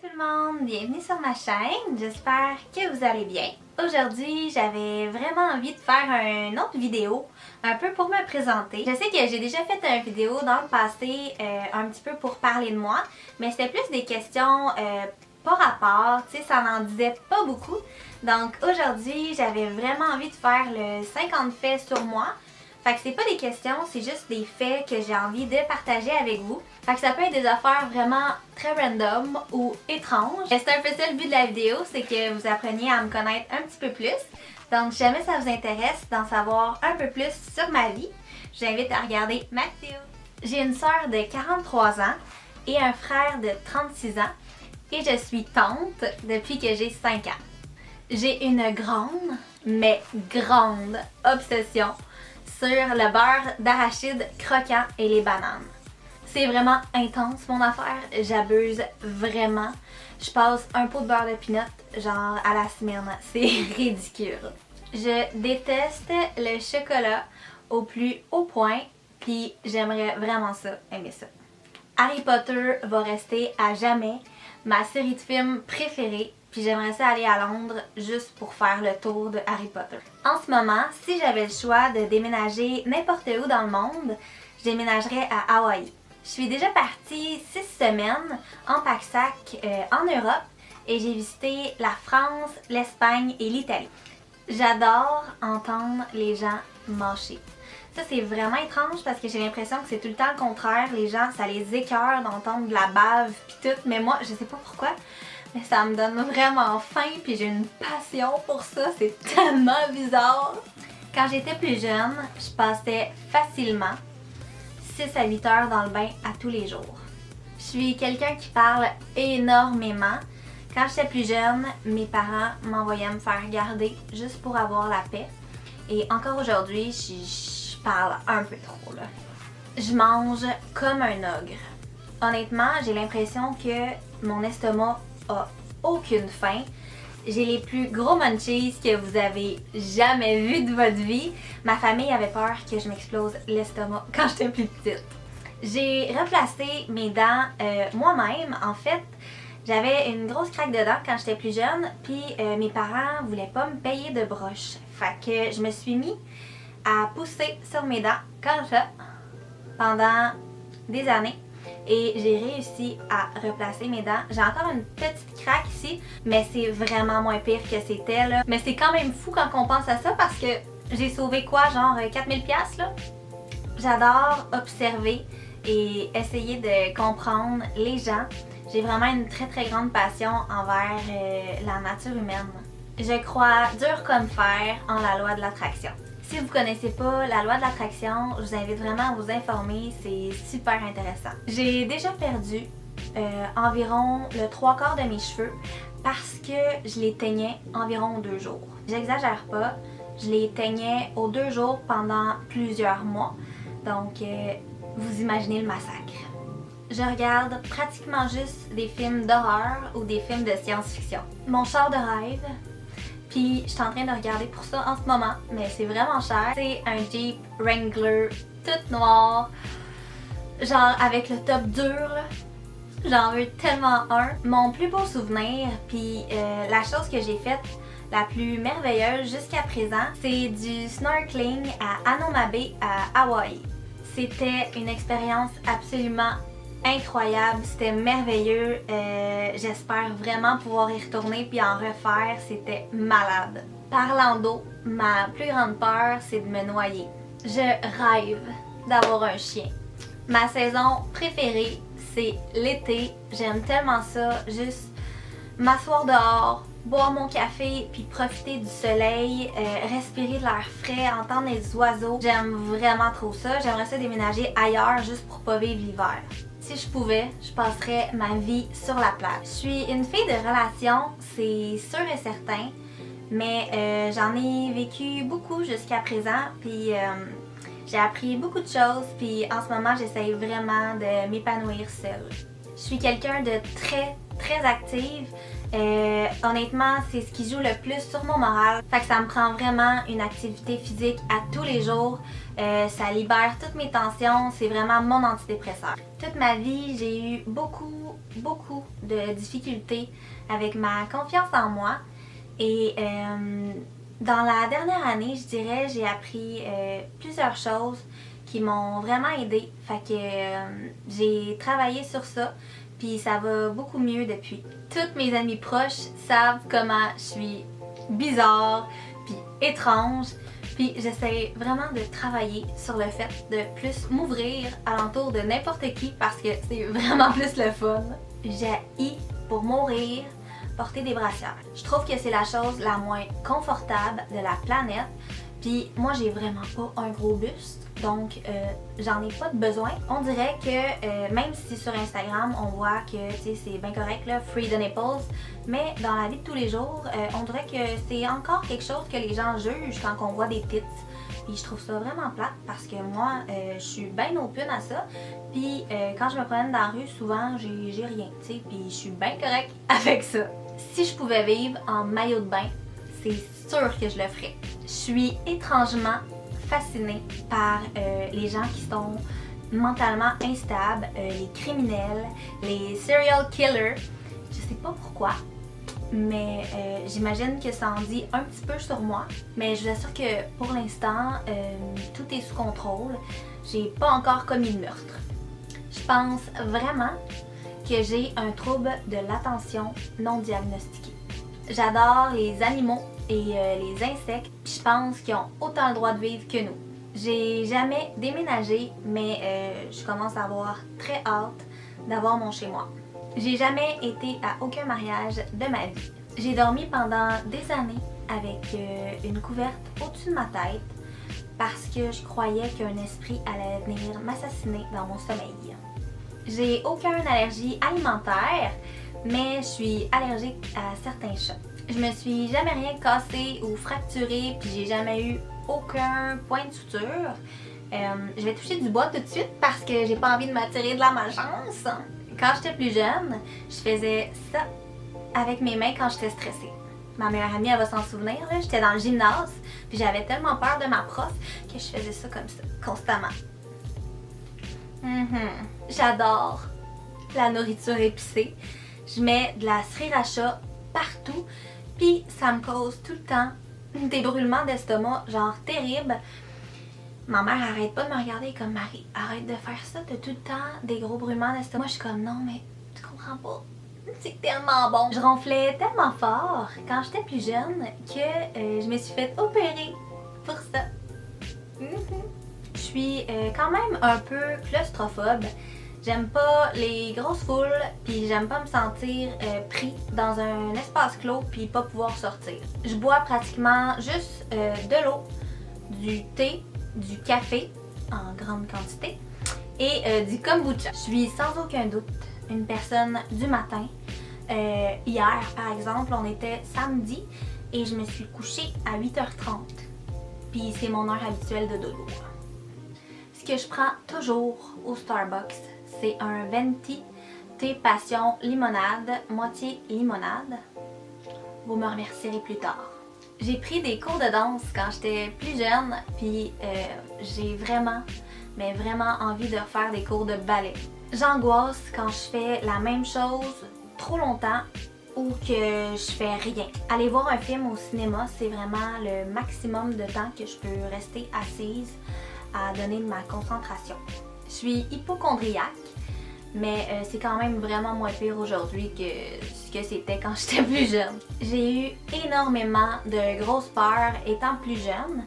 tout le monde, bienvenue sur ma chaîne, j'espère que vous allez bien. Aujourd'hui, j'avais vraiment envie de faire une autre vidéo, un peu pour me présenter. Je sais que j'ai déjà fait une vidéo dans le passé, un petit peu pour parler de moi, mais c'était plus des questions par rapport, tu sais, ça n'en disait pas beaucoup. Donc aujourd'hui, j'avais vraiment envie de faire le 50 faits sur moi. Fait que c'est pas des questions, c'est juste des faits que j'ai envie de partager avec vous. Fait que ça peut être des affaires vraiment très random ou étranges. C'est un peu ça le but de la vidéo, c'est que vous appreniez à me connaître un petit peu plus. Donc si jamais ça vous intéresse d'en savoir un peu plus sur ma vie, je vous invite à regarder ma vidéo. J'ai une sœur de 43 ans et un frère de 36 ans et je suis tante depuis que j'ai 5 ans. J'ai une grande, mais grande obsession sur le beurre d'arachide croquant et les bananes. C'est vraiment intense mon affaire, j'abuse vraiment. Je passe un pot de beurre de pinot genre à la semaine, c'est ridicule. Je déteste le chocolat au plus haut point, puis j'aimerais vraiment ça, aimer ça. Harry Potter va rester à jamais ma série de films préférée. Puis j'aimerais ça aller à Londres juste pour faire le tour de Harry Potter. En ce moment, si j'avais le choix de déménager n'importe où dans le monde, je déménagerais à Hawaï. Je suis déjà partie 6 semaines en pack-sac en Europe et j'ai visité la France, l'Espagne et l'Italie. J'adore entendre les gens mâcher. Ça c'est vraiment étrange parce que j'ai l'impression que c'est tout le temps le contraire. Les gens, ça les écœure d'entendre de la bave pis tout, mais moi, je sais pas pourquoi. Mais ça me donne vraiment faim puis j'ai une passion pour ça, c'est tellement bizarre. Quand j'étais plus jeune, je passais facilement 6 à 8 heures dans le bain à tous les jours. Je suis quelqu'un qui parle énormément. Quand j'étais plus jeune, mes parents m'envoyaient me faire garder juste pour avoir la paix. Et encore aujourd'hui, je parle un peu trop là. Je mange comme un ogre. Honnêtement, j'ai l'impression que mon estomac a aucune faim. J'ai les plus gros munchies que vous avez jamais vus de votre vie. Ma famille avait peur que je m'explose l'estomac quand j'étais plus petite. J'ai replacé mes dents moi-même. En fait, j'avais une grosse craque de dents quand j'étais plus jeune, puis mes parents voulaient pas me payer de broche. Fait que je me suis mis à pousser sur mes dents comme ça pendant des années. Et j'ai réussi à replacer mes dents. J'ai encore une petite craque ici, mais c'est vraiment moins pire que c'était là. Mais c'est quand même fou quand on pense à ça parce que j'ai sauvé quoi, genre 4000$ là? J'adore observer et essayer de comprendre les gens. J'ai vraiment une très très grande passion envers la nature humaine. Je crois dur comme fer en la loi de l'attraction. Si vous ne connaissez pas la loi de l'attraction, je vous invite vraiment à vous informer, c'est super intéressant. J'ai déjà perdu environ le 3/4 de mes cheveux parce que je les teignais environ 2 jours. J'exagère pas, je les teignais aux 2 jours pendant plusieurs mois, donc vous imaginez le massacre. Je regarde pratiquement juste des films d'horreur ou des films de science-fiction. Mon char de rêve, puis je suis en train de regarder pour ça en ce moment, mais c'est vraiment cher. C'est un Jeep Wrangler tout noir, genre avec le top dur là. J'en veux tellement un. Mon plus beau souvenir, puis la chose que j'ai faite la plus merveilleuse jusqu'à présent, c'est du snorkeling à Hanauma Bay à Hawaï. C'était une expérience absolument incroyable, c'était merveilleux. J'espère vraiment pouvoir y retourner puis en refaire, c'était malade. Parlant d'eau, ma plus grande peur, c'est de me noyer. Je rêve d'avoir un chien. Ma saison préférée, c'est l'été. J'aime tellement ça, juste m'asseoir dehors, boire mon café puis profiter du soleil, respirer de l'air frais, entendre les oiseaux. J'aime vraiment trop ça. J'aimerais ça déménager ailleurs juste pour pas vivre l'hiver. Si je pouvais, je passerais ma vie sur la plage. Je suis une fille de relation, c'est sûr et certain, mais j'en ai vécu beaucoup jusqu'à présent, puis j'ai appris beaucoup de choses, puis en ce moment j'essaye vraiment de m'épanouir seule. Je suis quelqu'un de très très active. Honnêtement, c'est ce qui joue le plus sur mon moral. Fait que ça me prend vraiment une activité physique à tous les jours. Ça libère toutes mes tensions, c'est vraiment mon antidépresseur. Toute ma vie, j'ai eu beaucoup de difficultés avec ma confiance en moi. Et dans la dernière année, je dirais, j'ai appris plusieurs choses qui m'ont vraiment aidée. Fait que j'ai travaillé sur ça. Puis ça va beaucoup mieux depuis. Toutes mes amies proches savent comment je suis bizarre, puis étrange. Puis j'essaie vraiment de travailler sur le fait de plus m'ouvrir alentour de n'importe qui parce que c'est vraiment plus le fun. J'haïs pour mourir porter des brassières. Je trouve que c'est la chose la moins confortable de la planète. Puis moi, j'ai vraiment pas un gros buste, donc j'en ai pas de besoin. On dirait que même si sur Instagram, on voit que c'est bien correct, là, free the nipples, mais dans la vie de tous les jours, on dirait que c'est encore quelque chose que les gens jugent quand on voit des tits. Puis je trouve ça vraiment plate parce que moi, je suis bien open à ça. Puis quand je me promène dans la rue, souvent, j'ai rien, tu sais, puis je suis bien correct avec ça. Si je pouvais vivre en maillot de bain, c'est sûr que je le ferais. Je suis étrangement fascinée par les gens qui sont mentalement instables, les criminels, les serial killers. Je sais pas pourquoi, mais j'imagine que ça en dit un petit peu sur moi. Mais je vous assure que pour l'instant, tout est sous contrôle. J'ai pas encore commis de meurtre. Je pense vraiment que j'ai un trouble de l'attention non diagnostiqué. J'adore les animaux et les insectes, puis je pense qu'ils ont autant le droit de vivre que nous. J'ai jamais déménagé, mais je commence à avoir très hâte d'avoir mon chez-moi. J'ai jamais été à aucun mariage de ma vie. J'ai dormi pendant des années avec une couverte au-dessus de ma tête parce que je croyais qu'un esprit allait venir m'assassiner dans mon sommeil. J'ai aucune allergie alimentaire, mais je suis allergique à certains chats. Je me suis jamais rien cassé ou fracturé, puis j'ai jamais eu aucun point de suture. Je vais toucher du bois tout de suite parce que j'ai pas envie de m'attirer de la malchance. Quand j'étais plus jeune, je faisais ça avec mes mains quand j'étais stressée. Ma meilleure amie, elle va s'en souvenir, j'étais dans le gymnase, puis j'avais tellement peur de ma prof que je faisais ça comme ça, constamment. J'adore la nourriture épicée. Je mets de la sriracha partout, puis ça me cause tout le temps des brûlements d'estomac, genre terribles. Ma mère arrête pas de me regarder comme Marie, arrête de faire ça, t'as tout le temps des gros brûlements d'estomac. Moi je suis comme non mais tu comprends pas, c'est tellement bon. Je ronflais tellement fort quand j'étais plus jeune que je me suis fait opérer pour ça. Je suis quand même un peu claustrophobe. J'aime pas les grosses foules, puis j'aime pas me sentir pris dans un espace clos puis pas pouvoir sortir. Je bois pratiquement juste de l'eau, du thé, du café en grande quantité et du kombucha. Je suis sans aucun doute une personne du matin. Hier, par exemple, on était samedi et je me suis couchée à 8h30. Puis c'est mon heure habituelle de dodo. Ce que je prends toujours au Starbucks, c'est un venti thé passion limonade, moitié limonade. Vous me remercierez plus tard. J'ai pris des cours de danse quand j'étais plus jeune, puis j'ai vraiment, mais vraiment envie de refaire des cours de ballet. J'angoisse quand je fais la même chose trop longtemps ou que je fais rien. Aller voir un film au cinéma, c'est vraiment le maximum de temps que je peux rester assise à donner de ma concentration. Je suis hypocondriaque, mais c'est quand même vraiment moins pire aujourd'hui que ce que c'était quand j'étais plus jeune. J'ai eu énormément de grosses peurs étant plus jeune,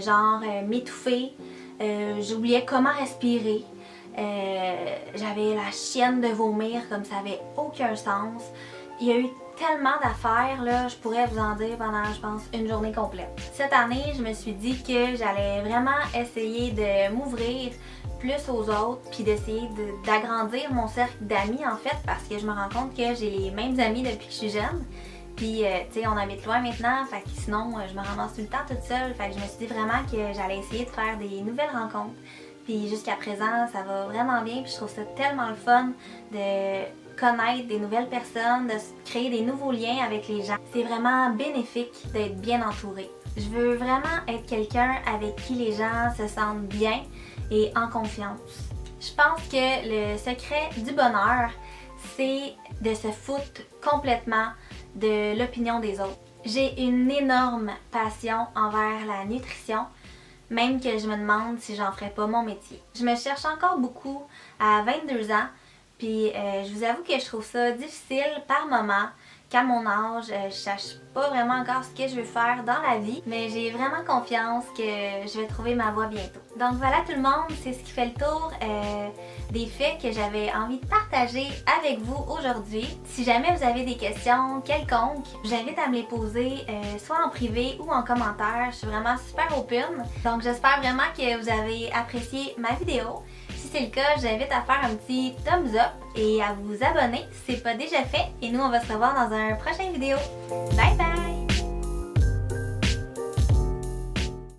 genre m'étouffer, j'oubliais comment respirer, j'avais la chienne de vomir comme ça avait aucun sens. Il y a eu tellement d'affaires, là, je pourrais vous en dire pendant, je pense, une journée complète. Cette année, je me suis dit que j'allais vraiment essayer de m'ouvrir plus aux autres, puis d'essayer d'agrandir mon cercle d'amis, en fait, parce que je me rends compte que j'ai les mêmes amis depuis que je suis jeune. Puis, tu sais, on habite loin maintenant, fait que sinon, je me ramasse tout le temps toute seule. Fait que je me suis dit vraiment que j'allais essayer de faire des nouvelles rencontres. Puis jusqu'à présent, ça va vraiment bien, puis je trouve ça tellement le fun de connaître des nouvelles personnes, de créer des nouveaux liens avec les gens. C'est vraiment bénéfique d'être bien entouré. Je veux vraiment être quelqu'un avec qui les gens se sentent bien et en confiance. Je pense que le secret du bonheur, c'est de se foutre complètement de l'opinion des autres. J'ai une énorme passion envers la nutrition, même que je me demande si j'en ferais pas mon métier. Je me cherche encore beaucoup à 22 ans, puis je vous avoue que je trouve ça difficile par moments. Qu'à mon âge, je cherche pas vraiment encore ce que je veux faire dans la vie, mais j'ai vraiment confiance que je vais trouver ma voie bientôt. Donc voilà tout le monde, c'est ce qui fait le tour des faits que j'avais envie de partager avec vous aujourd'hui. Si jamais vous avez des questions quelconques, j'invite à me les poser soit en privé ou en commentaire. Je suis vraiment super open. Donc j'espère vraiment que vous avez apprécié ma vidéo. Si c'est le cas, j'invite à faire un petit thumbs up et à vous abonner si c'est pas déjà fait. Et nous, on va se revoir dans un prochain vidéo. Bye bye!